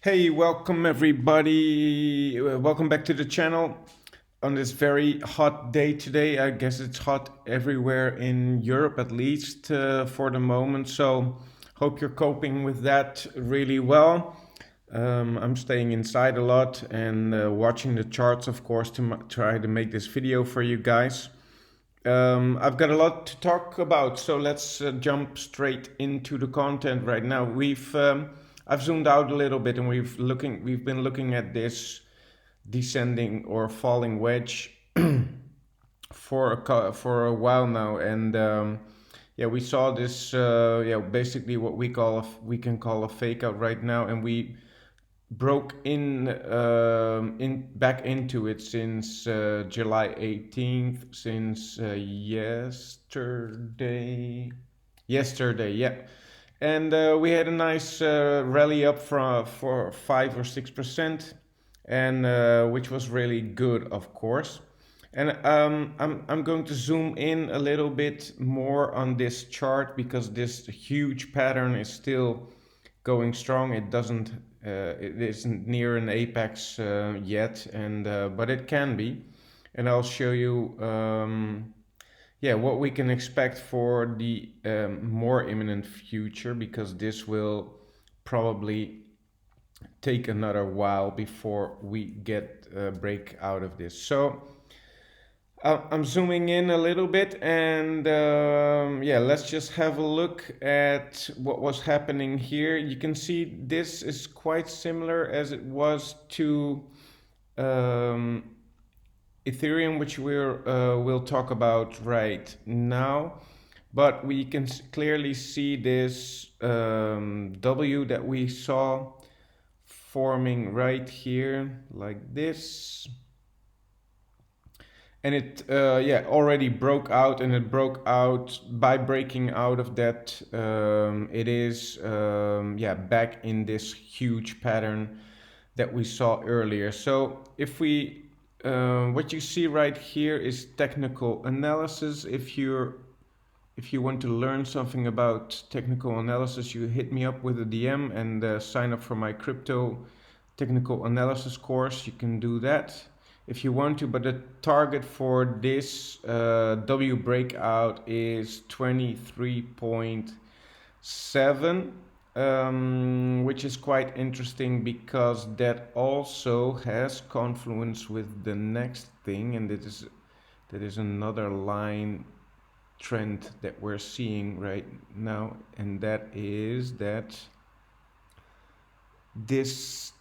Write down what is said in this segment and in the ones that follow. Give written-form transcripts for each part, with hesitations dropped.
Hey, welcome everybody. Welcome back to the channel on this very hot day today. I guess it's hot everywhere in Europe, at least for the moment. So, hope you're coping with that really well. I'm staying inside a lot and watching the charts, of course, to try to make this video for you guys. I've got a lot to talk about, so let's jump straight into the content right now. I've zoomed out a little bit, and we've been looking at this descending or falling wedge for a while now, and yeah, we saw this basically what we can call a fake out right now, and we broke in back into it since July 18th, since yesterday, yeah. And we had a nice rally up for 5 or 6%, and which was really good, of course. And I'm going to zoom in a little bit more on this chart because this huge pattern is still going strong. It isn't near an apex yet, and but it can be. And I'll show you, yeah, what we can expect for the more imminent future, because this will probably take another while before we get a break out of this. So I'm zooming in a little bit, and yeah, let's just have a look at what was happening here. You can see this is quite similar as it was to um, Ethereum, which we'll talk about right now. But we can clearly see this W that we saw forming right here, like this. And it yeah, already broke out, and it broke out. By breaking out of that, it is yeah, back in this huge pattern that we saw earlier. So if we what you see right here is technical analysis. If you want to learn something about technical analysis, you hit me up with a DM and sign up for my crypto technical analysis course. You can do that if you want to, but the target for this W breakout is 23.7, which is quite interesting because that also has confluence with the next thing, and that is another line trend that we're seeing right now, and that is that this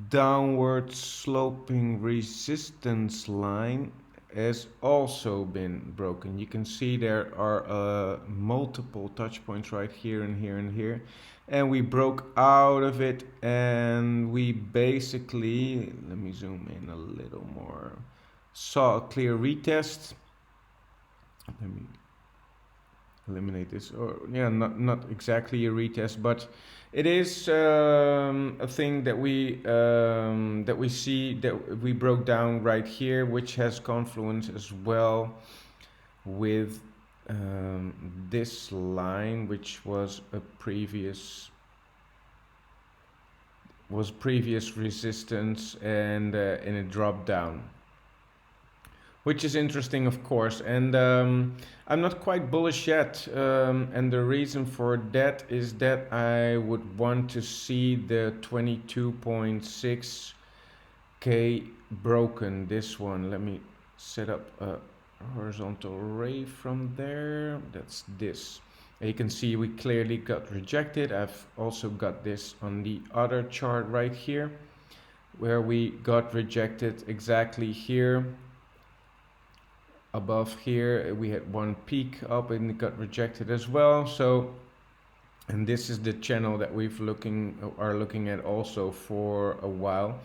downward sloping resistance line has also been broken. You can see there are multiple touch points right here and here and here, and we broke out of it, and we basically, let me zoom in a little more, saw a clear retest. Let me eliminate this, or yeah, not exactly a retest, but it is a thing that we see, that we broke down right here, which has confluence as well with this line, which was a previous resistance, and it dropped down, which is interesting, of course. And I'm not quite bullish yet, and the reason for that is that I would want to see the 22.6k broken. This one, let me set up a horizontal ray from there. That's this. And you can see we clearly got rejected. I've also got this on the other chart right here, where we got rejected exactly here. Above here we had one peak up and it got rejected as well. So, and this is the channel that are looking at also for a while,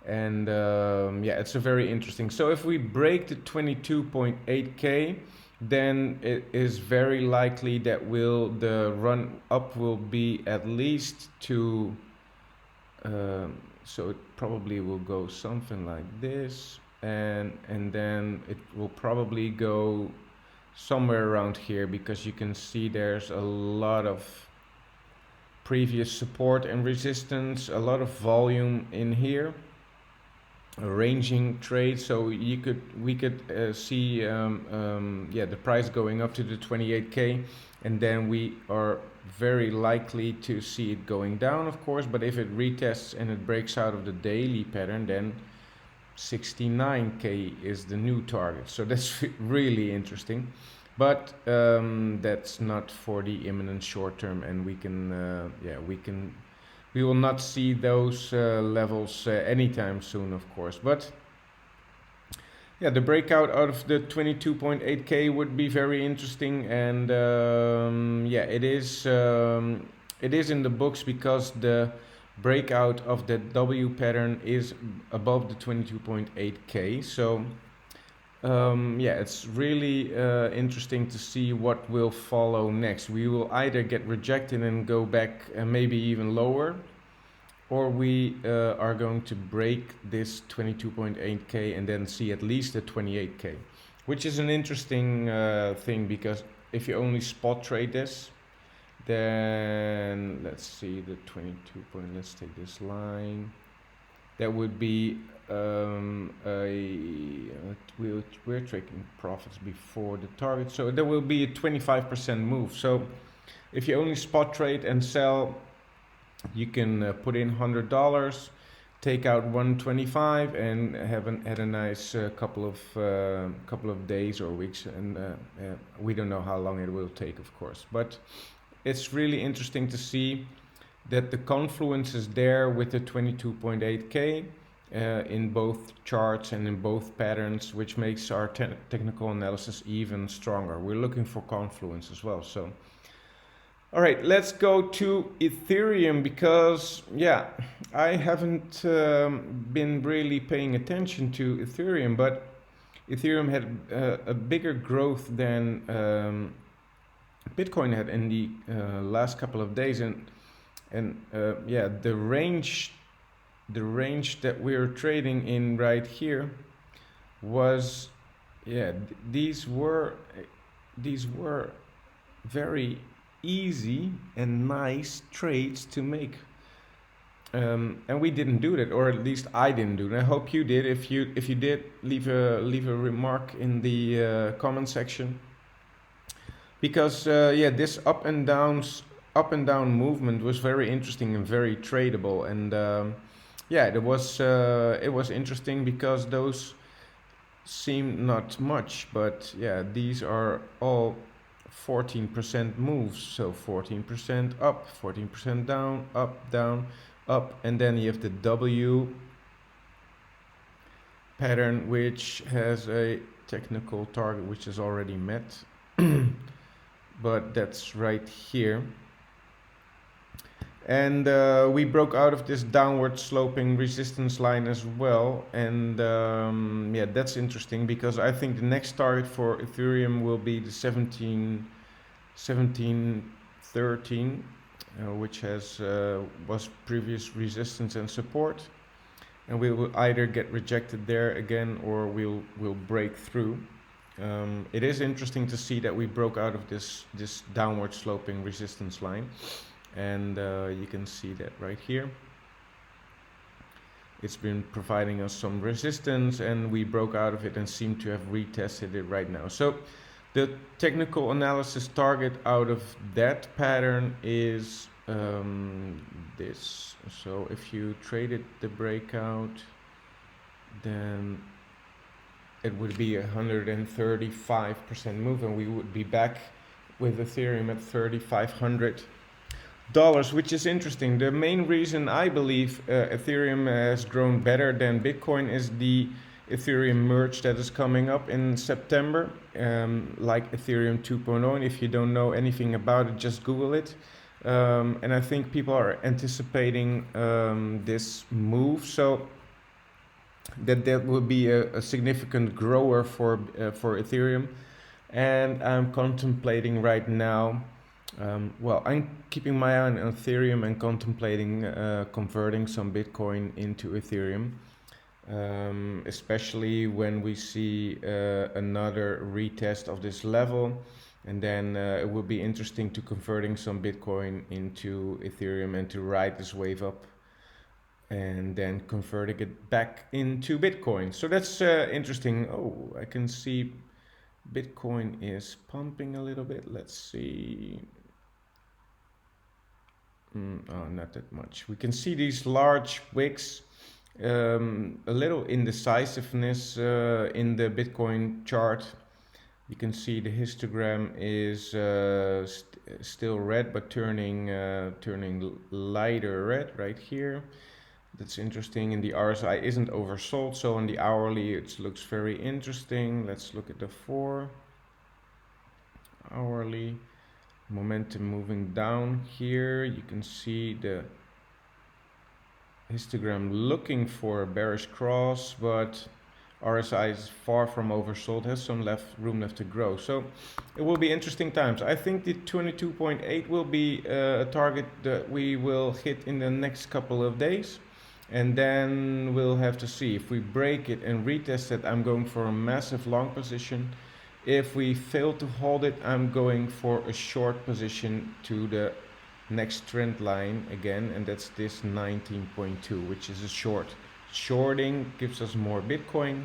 and yeah, it's a very interesting. So if we break the 22.8k, then it is very likely that the run up will be at least to so it probably will go something like this, and then it will probably go somewhere around here, because you can see there's a lot of previous support and resistance, a lot of volume in here, a ranging trade. So we could see the price going up to the 28k, and then we are very likely to see it going down, of course. But if it retests and it breaks out of the daily pattern, then 69k is the new target. So that's really interesting. But that's not for the imminent short term, and we will not see those levels anytime soon, of course. But yeah, the breakout out of the 22.8k would be very interesting, and it is in the books because the breakout of the W pattern is above the 22.8k. So it's really interesting to see what will follow next. We will either get rejected and go back maybe even lower, or we are going to break this 22.8k and then see at least the 28k, which is an interesting thing, because if you only spot trade this, then let's see the 22 point, let's take this line. That would be we're taking profits before the target, so there will be a 25% move. So if you only spot trade and sell, you can put in $100, take out 125, and had a nice couple of days or weeks, and we don't know how long it will take, of course. But it's really interesting to see that the confluence is there with the 22.8k in both charts and in both patterns, which makes our technical analysis even stronger. We're looking for confluence as well. So all right, let's go to Ethereum, because I haven't been really paying attention to Ethereum, but Ethereum had a bigger growth than Bitcoin had in the last couple of days, and the range that we're trading in right here was these were very easy and nice trades to make, and we didn't do that, or at least I didn't do that. I hope you did. If you did, leave a remark in the comment section, because this up and down movement was very interesting and very tradable, and it was interesting because those seem not much, but these are all 14% moves. So 14% up, 14% down, up, down, up, and then you have the W pattern, which has a technical target which is already met, but that's right here. And we broke out of this downward sloping resistance line as well, and that's interesting, because I think the next target for Ethereum will be the 1713, which was previous resistance and support, and we will either get rejected there again, or we'll break through. It is interesting to see that we broke out of this downward sloping resistance line. And you can see that right here. It's been providing us some resistance, and we broke out of it and seem to have retested it right now. So the technical analysis target out of that pattern is this. So if you traded the breakout, then it would be 135% move, and we would be back with Ethereum at $3,500, which is interesting. The main reason I believe Ethereum has grown better than Bitcoin is the Ethereum merge that is coming up in September, like Ethereum 2.0. And if you don't know anything about it, just Google it. And I think people are anticipating this move, so that will be a significant grower for Ethereum. And I'm contemplating right now. I'm keeping my eye on Ethereum and contemplating converting some Bitcoin into Ethereum, especially when we see another retest of this level. And then it will be interesting to converting some Bitcoin into Ethereum and to ride this wave up and then converting it back into Bitcoin. So that's interesting. Oh, I can see Bitcoin is pumping a little bit. Let's see. Oh, not that much. We can see these large wicks, a little indecisiveness in the Bitcoin chart. You can see the histogram is still red, but turning lighter red right here. That's interesting. And the RSI isn't oversold, so on the hourly it looks very interesting. Let's look at the 4 hourly. Momentum moving down here. You can see the histogram looking for a bearish cross, but RSI is far from oversold, has some room left to grow. So it will be interesting times. I think the 22.8 will be a target that we will hit in the next couple of days. And then we'll have to see if we break it and retest it. I'm going for a massive long position. If we fail to hold it, I'm going for a short position to the next trend line again, and that's this 19.2, which is a short. Shorting gives us more Bitcoin.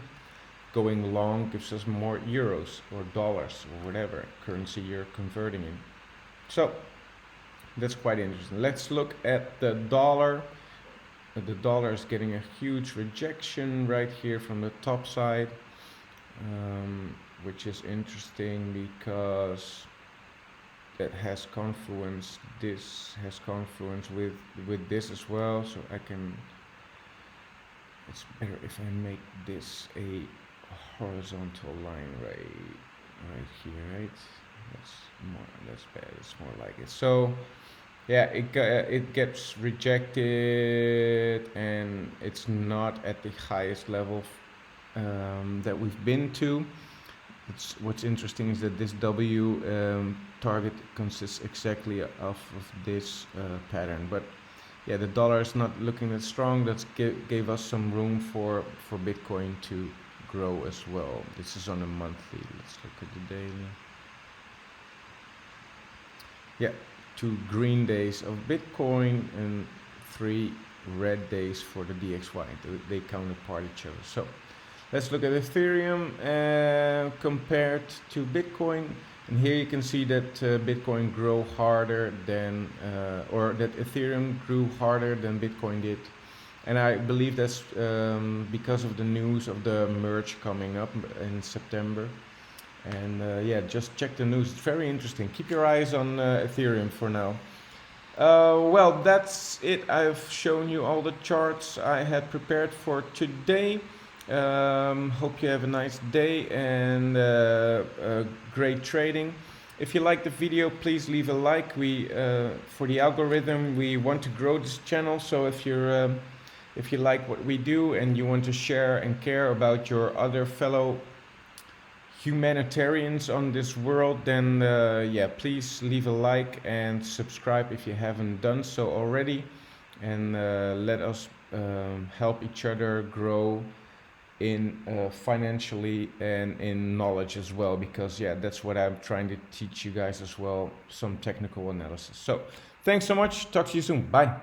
Going long gives us more euros or dollars or whatever currency you're converting in. So that's quite interesting. Let's look at the dollar. The dollar is getting a huge rejection right here from the top side. Which is interesting because that has confluence. This has confluence with this as well. So I can. It's better if I make this a horizontal line right here, right? That's bad. It's more like it. So yeah, it gets rejected and it's not at the highest level that we've been to. What's interesting is that this W target consists exactly of this pattern, but yeah, the dollar is not looking that strong. That gave us some room for Bitcoin to grow as well. This is on a monthly. Let's look at the daily. Yeah, 2 green days of Bitcoin and 3 red days for the DXY. They counterpart each other. So let's look at Ethereum compared to Bitcoin. And here you can see that Bitcoin grew harder than, or that Ethereum grew harder than Bitcoin did. And I believe that's because of the news of the merge coming up in September. And yeah, just check the news. It's very interesting. Keep your eyes on Ethereum for now. Well, that's it. I've shown you all the charts I had prepared for today. Hope you have a nice day and great trading. If you like the video, please leave a like. For the algorithm, we want to grow this channel. So if you like what we do and you want to share and care about your other fellow humanitarians on this world, then yeah, please leave a like and subscribe if you haven't done so already, and let us help each other grow in financially and in knowledge as well, because yeah, that's what I'm trying to teach you guys as well, some technical analysis. So thanks so much, talk to you soon, bye.